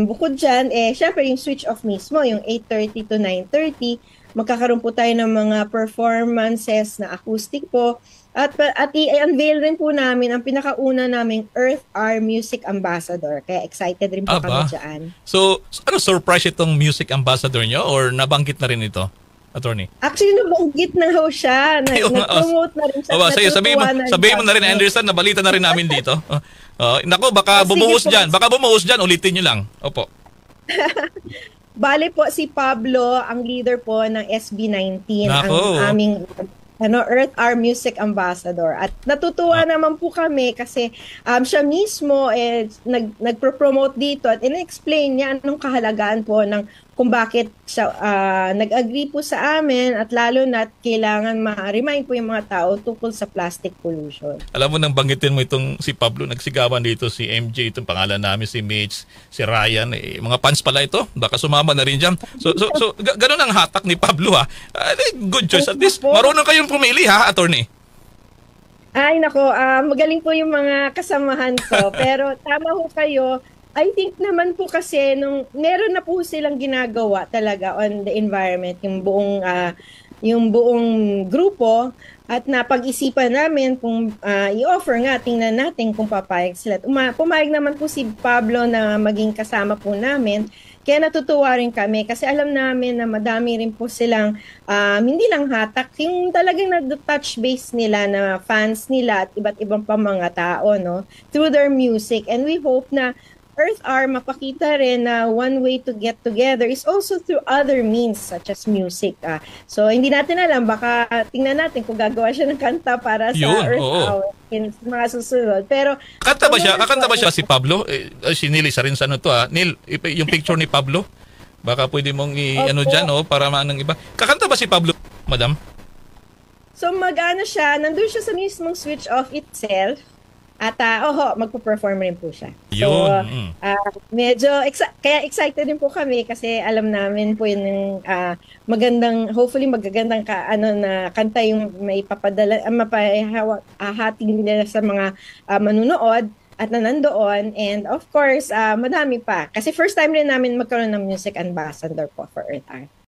Bukod dyan, syempre yung switch off mismo, yung 8:30 to 9:30, magkakaroon po tayo ng mga performances na acoustic po. At i-unveil rin po namin ang pinakauna naming Earth Hour Music Ambassador. Kaya excited rin po kami Aba. dyan. So, ano surprise itong music ambassador nyo or nabanggit na rin ito, attorney? Actually, nabanggit na ho siya. Ayun nga, Nag-promote na rin siya. oh, sige, sabihin mo na rin, Anderson, nabalita na rin namin dito. Nako, baka bumuhos Sige po. dyan. Baka bumuhos dyan, ulitin nyo lang. Opo. Bale po si Pablo, ang leader po ng SB19, Nako. ang aming Earth Hour Music Ambassador. At natutuwa naman po kami kasi siya mismo nagpro-promote dito at in-explain niya anong kahalagaan po ng kung bakit siya nag-agree po sa amin at lalo na kailangan ma-remind po yung mga tao tungkol sa plastic pollution. Alam mo, nang banggitin mo itong si Pablo, nagsigawan dito si MJ, itong pangalan namin, si Mitch, si Ryan, mga fans pala ito, baka sumama na rin dyan. So ganun ang hatak ni Pablo ha. Good choice, at least marunong kayong pumili ha, attorney. Ay nako, magaling po yung mga kasamahan ko pero tama ho kayo. I think naman po kasi nung meron na po silang ginagawa talaga on the environment, yung buong grupo, at napag-isipan namin kung i-offer nga, tingnan natin kung papayag sila. Pumayag naman po si Pablo na maging kasama po namin. Kaya natutuwa rin kami kasi alam namin na madami rin po silang hindi lang hatak, yung talagang nag-touch base nila na fans nila at iba't ibang pa mga tao, no, through their music. And we hope na Earth Hour mapakita rin na one way to get together is also through other means such as music. So hindi natin alam, baka tingnan natin kung gagawa siya ng kanta para sa Earth Hour in mga susunod. Pero Kakanta ba siya si Pablo? Sinilisa rin sa ano to ha. Neil, yung picture ni Pablo, baka pwede mong ano dyan para manang iba. Kakanta ba si Pablo, madam? So mag-ano siya, nandun siya sa mismong switch off itself. At magpo-perform rin po siya. So, medyo kaya excited din po kami kasi alam namin po yun yung hopefully magagandang na kanta yung may papadala, mapahahating nila sa mga manunood at nandoon. And of course, madami pa. Kasi first time rin namin magkaroon ng music ambassador po for Earth Hour.